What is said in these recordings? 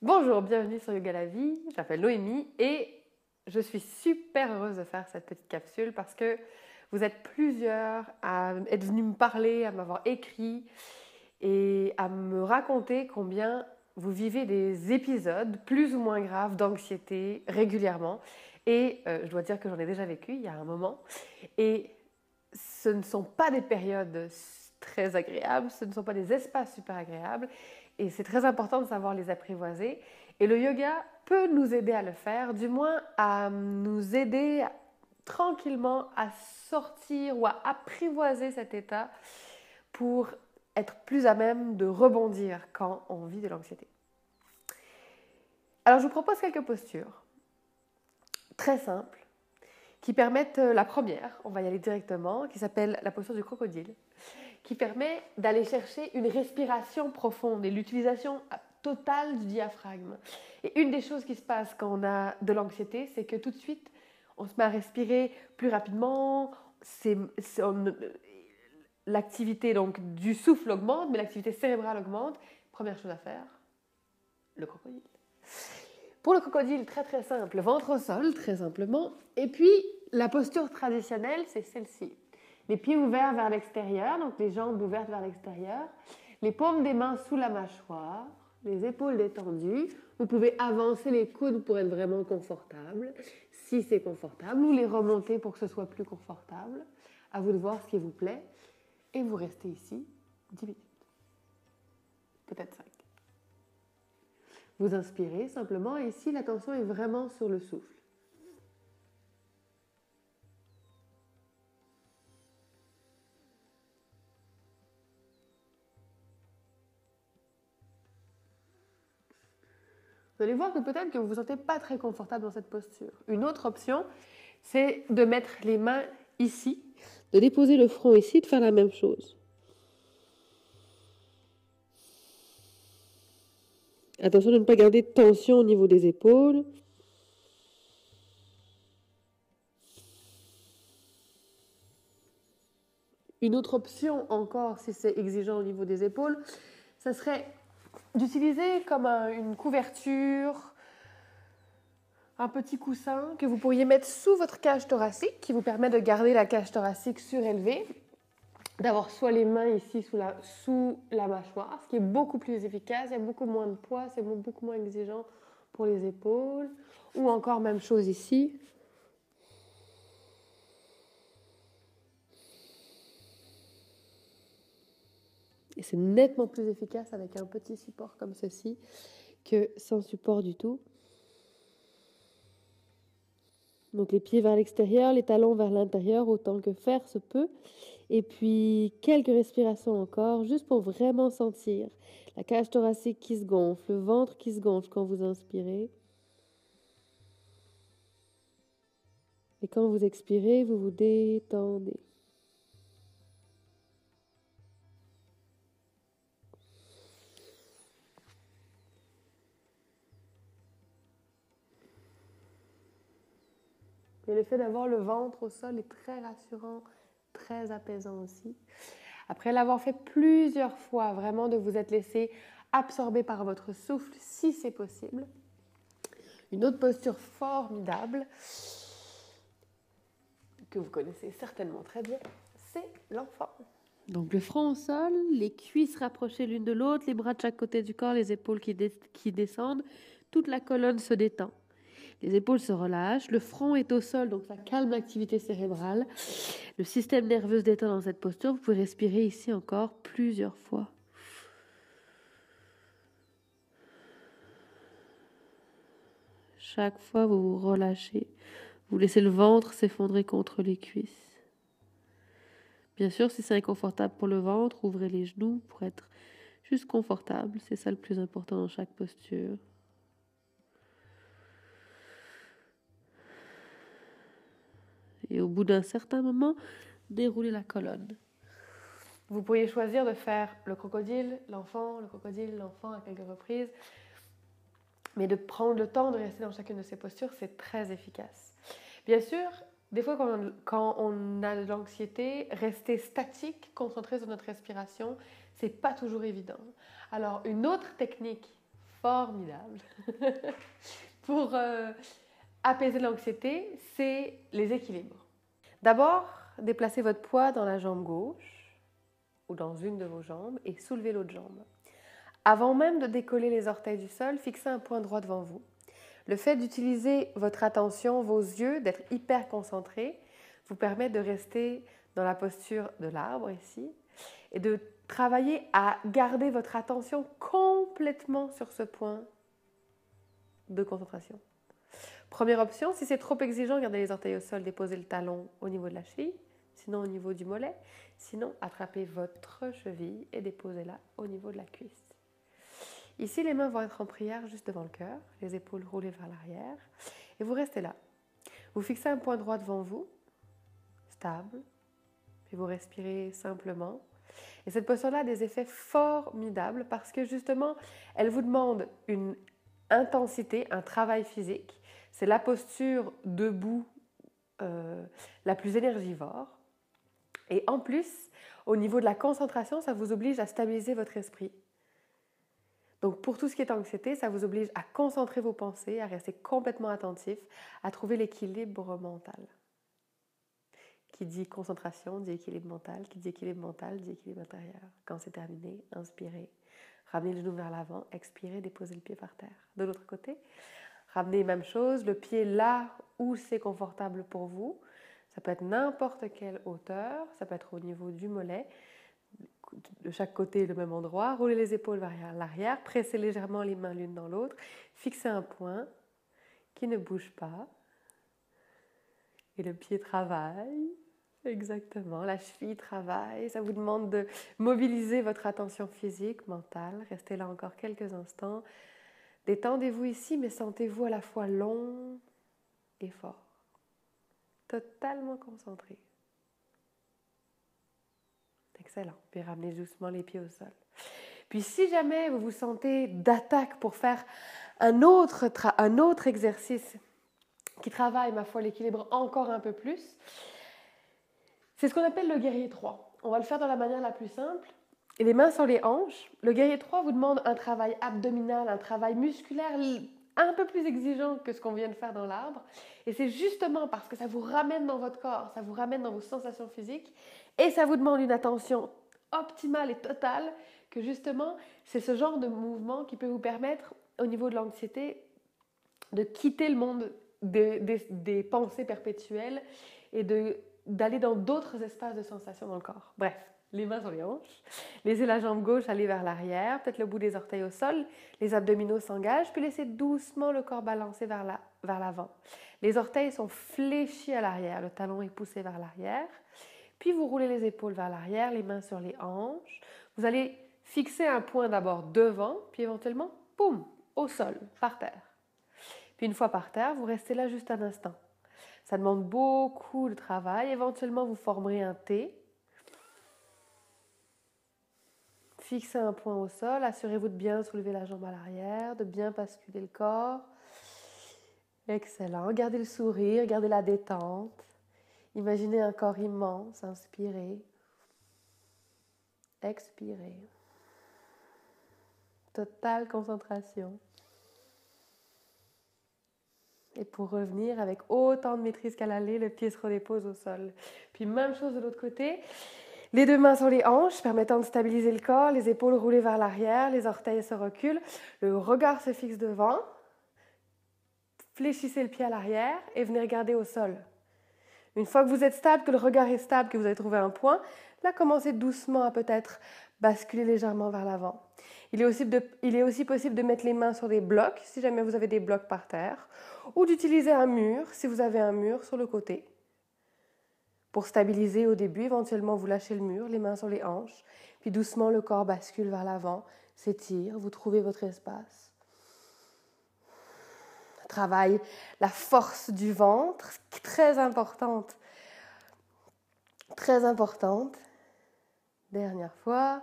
Bonjour, bienvenue sur Yoga la vie, je m'appelle Noémie et je suis super heureuse de faire cette petite capsule parce que vous êtes plusieurs à être venus me parler, à m'avoir écrit et à me raconter combien vous vivez des épisodes plus ou moins graves d'anxiété régulièrement. Et je dois dire que j'en ai déjà vécu il y a un moment. Et ce ne sont pas des périodes très agréables, ce ne sont pas des espaces super agréables. Et c'est très important de savoir les apprivoiser. Et le yoga peut nous aider à le faire, du moins à nous aider tranquillement à sortir ou à apprivoiser cet état pour être plus à même de rebondir quand on vit de l'anxiété. Alors je vous propose quelques postures très simples qui permettent la première, on va y aller directement, qui s'appelle la posture du crocodile, qui permet d'aller chercher une respiration profonde et l'utilisation totale du diaphragme. Et une des choses qui se passe quand on a de l'anxiété, c'est que tout de suite, on se met à respirer plus rapidement, l'activité donc du souffle augmente, mais l'activité cérébrale augmente. Première chose à faire, le crocodile. Pour le crocodile, très très simple, ventre au sol, très simplement. Et puis, la posture traditionnelle, c'est celle-ci. Les pieds ouverts vers l'extérieur, donc les jambes ouvertes vers l'extérieur, les paumes des mains sous la mâchoire, les épaules détendues. Vous pouvez avancer les coudes pour être vraiment confortable, si c'est confortable, ou les remonter pour que ce soit plus confortable. À vous de voir ce qui vous plaît. Et vous restez ici 10 minutes, peut-être 5. Vous inspirez simplement et ici l'attention est vraiment sur le souffle. Vous allez voir que peut-être que vous ne vous sentez pas très confortable dans cette posture. Une autre option, c'est de mettre les mains ici, de déposer le front ici, de faire la même chose. Attention de ne pas garder de tension au niveau des épaules. Une autre option encore, si c'est exigeant au niveau des épaules, ça serait d'utiliser comme une couverture, un petit coussin que vous pourriez mettre sous votre cage thoracique, qui vous permet de garder la cage thoracique surélevée, d'avoir soit les mains ici sous la mâchoire, ce qui est beaucoup plus efficace, il y a beaucoup moins de poids, c'est beaucoup moins exigeant pour les épaules, ou encore même chose ici. Et c'est nettement plus efficace avec un petit support comme ceci que sans support du tout. Donc les pieds vers l'extérieur, les talons vers l'intérieur, autant que faire se peut. Et puis quelques respirations encore, juste pour vraiment sentir la cage thoracique qui se gonfle, le ventre qui se gonfle quand vous inspirez. Et quand vous expirez, vous vous détendez. Et le fait d'avoir le ventre au sol est très rassurant, très apaisant aussi. Après l'avoir fait plusieurs fois, vraiment de vous être laissé absorber par votre souffle, si c'est possible. Une autre posture formidable, que vous connaissez certainement très bien, c'est l'enfant. Donc le front au sol, les cuisses rapprochées l'une de l'autre, les bras de chaque côté du corps, les épaules qui descendent, toute la colonne se détend. Les épaules se relâchent, le front est au sol, donc ça calme l'activité cérébrale. Le système nerveux se détend dans cette posture. Vous pouvez respirer ici encore plusieurs fois. Chaque fois, vous vous relâchez. Vous laissez le ventre s'effondrer contre les cuisses. Bien sûr, si c'est inconfortable pour le ventre, ouvrez les genoux pour être juste confortable. C'est ça le plus important dans chaque posture. Et au bout d'un certain moment, déroulez la colonne. Vous pourriez choisir de faire le crocodile, l'enfant, à quelques reprises. Mais de prendre le temps de rester dans chacune de ces postures, c'est très efficace. Bien sûr, des fois quand on a de l'anxiété, rester statique, concentré sur notre respiration, c'est pas toujours évident. Alors une autre technique formidable pour apaiser l'anxiété, c'est les équilibres. D'abord, déplacez votre poids dans la jambe gauche ou dans une de vos jambes et soulevez l'autre jambe. Avant même de décoller les orteils du sol, fixez un point droit devant vous. Le fait d'utiliser votre attention, vos yeux, d'être hyper concentré, vous permet de rester dans la posture de l'arbre ici et de travailler à garder votre attention complètement sur ce point de concentration. Première option, si c'est trop exigeant, gardez les orteils au sol, déposez le talon au niveau de la cheville, sinon au niveau du mollet. Sinon, attrapez votre cheville et déposez-la au niveau de la cuisse. Ici, les mains vont être en prière juste devant le cœur, les épaules roulées vers l'arrière. Et vous restez là. Vous fixez un point droit devant vous, stable, puis vous respirez simplement. Et cette posture-là a des effets formidables parce que justement, elle vous demande une intensité, un travail physique. C'est la posture debout la plus énergivore. Et en plus, au niveau de la concentration, ça vous oblige à stabiliser votre esprit. Donc pour tout ce qui est anxiété, ça vous oblige à concentrer vos pensées, à rester complètement attentif, à trouver l'équilibre mental. Qui dit concentration, dit équilibre mental. Qui dit équilibre mental, dit équilibre intérieur. Quand c'est terminé, inspirez. Ramenez le genou vers l'avant, expirez, déposez le pied par terre. De l'autre côté, ramenez même chose, le pied là où c'est confortable pour vous. Ça peut être n'importe quelle hauteur, ça peut être au niveau du mollet, de chaque côté le même endroit. Roulez les épaules vers l'arrière, pressez légèrement les mains l'une dans l'autre, fixez un point qui ne bouge pas. Et le pied travaille, exactement, la cheville travaille. Ça vous demande de mobiliser votre attention physique, mentale. Restez là encore quelques instants. Détendez-vous ici, mais sentez-vous à la fois long et fort. Totalement concentré. Excellent. Puis ramenez doucement les pieds au sol. Puis si jamais vous vous sentez d'attaque pour faire un autre exercice qui travaille, ma foi, l'équilibre encore un peu plus, c'est ce qu'on appelle le guerrier 3. On va le faire de la manière la plus simple. Et les mains sur les hanches. Le guerrier 3 vous demande un travail abdominal, un travail musculaire un peu plus exigeant que ce qu'on vient de faire dans l'arbre. Et c'est justement parce que ça vous ramène dans votre corps, ça vous ramène dans vos sensations physiques et ça vous demande une attention optimale et totale que justement, c'est ce genre de mouvement qui peut vous permettre, au niveau de l'anxiété, de quitter le monde des pensées perpétuelles et d'aller dans d'autres espaces de sensations dans le corps. Bref. Les mains sur les hanches, laissez la jambe gauche aller vers l'arrière, peut-être le bout des orteils au sol, les abdominaux s'engagent, puis laissez doucement le corps balancer vers l'avant. Les orteils sont fléchis à l'arrière, le talon est poussé vers l'arrière, puis vous roulez les épaules vers l'arrière, les mains sur les hanches. Vous allez fixer un point d'abord devant, puis éventuellement, boum, au sol, par terre. Puis une fois par terre, vous restez là juste un instant. Ça demande beaucoup de travail, éventuellement vous formerez un T. Fixez un point au sol, assurez-vous de bien soulever la jambe à l'arrière, de bien basculer le corps. Excellent. Gardez le sourire, gardez la détente. Imaginez un corps immense, inspirez. Expirez. Totale concentration. Et pour revenir avec autant de maîtrise qu'à l'aller, le pied se redépose au sol. Puis même chose de l'autre côté. Les deux mains sur les hanches, permettant de stabiliser le corps, les épaules roulées vers l'arrière, les orteils se reculent, le regard se fixe devant. Fléchissez le pied à l'arrière et venez regarder au sol. Une fois que vous êtes stable, que le regard est stable, que vous avez trouvé un point, là, commencez doucement à peut-être basculer légèrement vers l'avant. Il est aussi possible de mettre les mains sur des blocs, si jamais vous avez des blocs par terre, ou d'utiliser un mur, si vous avez un mur sur le côté. Pour stabiliser au début, éventuellement vous lâchez le mur, les mains sur les hanches, puis doucement le corps bascule vers l'avant, s'étire, vous trouvez votre espace. Travaille la force du ventre, très importante. Très importante. Dernière fois.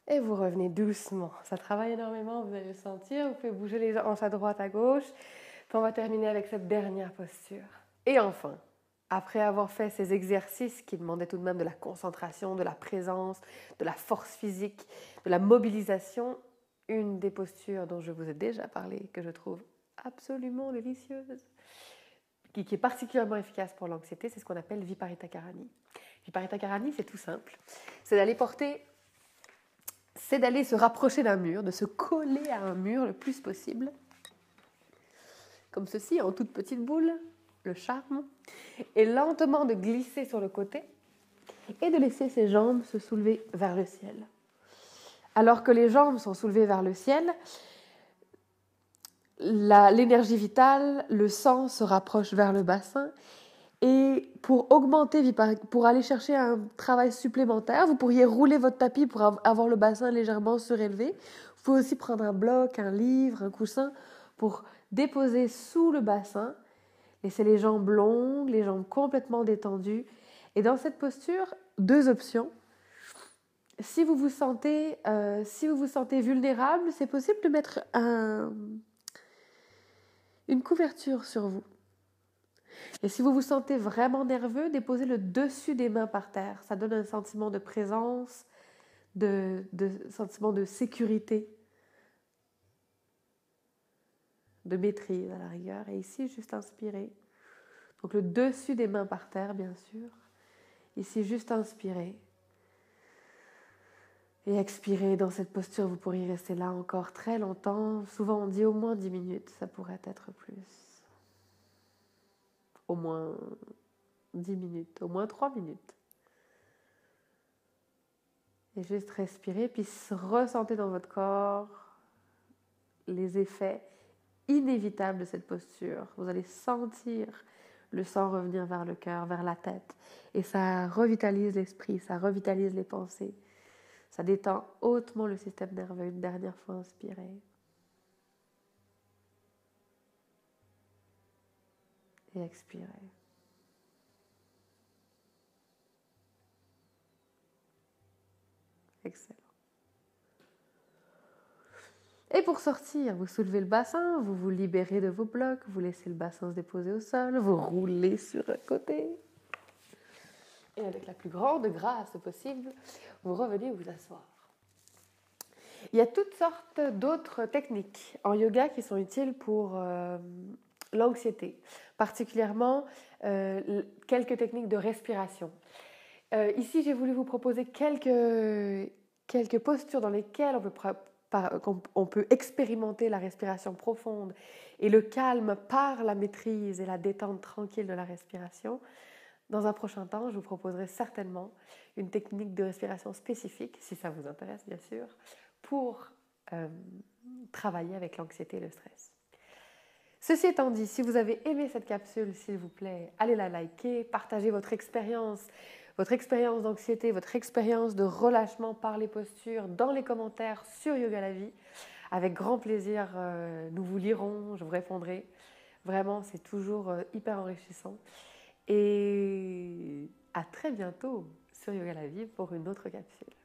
Et vous revenez doucement. Ça travaille énormément, vous allez le sentir. Vous pouvez bouger les hanches à droite, à gauche. Puis on va terminer avec cette dernière posture. Et enfin, après avoir fait ces exercices qui demandaient tout de même de la concentration, de la présence, de la force physique, de la mobilisation, une des postures dont je vous ai déjà parlé, que je trouve absolument délicieuse, qui est particulièrement efficace pour l'anxiété, c'est ce qu'on appelle Viparita Karani. Viparita Karani, c'est tout simple. C'est d'aller se rapprocher d'un mur, de se coller à un mur le plus possible, comme ceci, en toute petite boule, le charme, et lentement de glisser sur le côté et de laisser ses jambes se soulever vers le ciel. Alors que les jambes sont soulevées vers le ciel, l'énergie vitale, le sang se rapproche vers le bassin. Et pour pour aller chercher un travail supplémentaire, vous pourriez rouler votre tapis pour avoir le bassin légèrement surélevé. Vous pouvez aussi prendre un bloc, un livre, un coussin pour déposer sous le bassin. Laissez les jambes longues, les jambes complètement détendues. Et dans cette posture, 2 options. Si vous vous sentez vulnérable, c'est possible de mettre une couverture sur vous. Et si vous vous sentez vraiment nerveux, déposez le dessus des mains par terre. Ça donne un sentiment de présence, sentiment de sécurité, de maîtrise à la rigueur. Et ici, juste inspirer. Donc le dessus des mains par terre, bien sûr. Ici, juste inspirer. Et expirer. Dans cette posture, vous pourriez rester là encore très longtemps. Souvent, on dit au moins 10 minutes. Ça pourrait être plus. Au moins 10 minutes, au moins 3 minutes. Et juste respirer, puis ressentez dans votre corps les effets inévitables de cette posture. Vous allez sentir le sang revenir vers le cœur, vers la tête. Et ça revitalise l'esprit, ça revitalise les pensées. Ça détend hautement le système nerveux. Une dernière fois, inspirez. Et expirez. Excellent. Et pour sortir, vous soulevez le bassin, vous vous libérez de vos blocs, vous laissez le bassin se déposer au sol, vous roulez sur un côté. Et avec la plus grande grâce possible, vous revenez vous asseoir. Il y a toutes sortes d'autres techniques en yoga qui sont utiles pour l'anxiété, particulièrement quelques techniques de respiration. Ici, j'ai voulu vous proposer quelques postures dans lesquelles on peut expérimenter la respiration profonde et le calme par la maîtrise et la détente tranquille de la respiration. Dans un prochain temps, je vous proposerai certainement une technique de respiration spécifique, si ça vous intéresse bien sûr, pour travailler avec l'anxiété et le stress. Ceci étant dit, si vous avez aimé cette capsule, s'il vous plaît, allez la liker, partagez votre expérience d'anxiété, votre expérience de relâchement par les postures dans les commentaires sur Yoga la vie. Avec grand plaisir, nous vous lirons, je vous répondrai. Vraiment, c'est toujours hyper enrichissant. Et à très bientôt sur Yoga la vie pour une autre capsule.